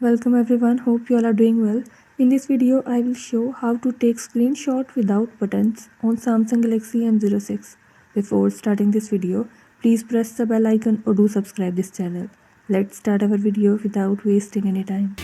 Welcome everyone, hope you all are doing well. In this video, I will show how to take screenshot without buttons on Samsung Galaxy M06. Before starting this video, please press the bell icon or do subscribe this channel. Let's start our video without wasting any time.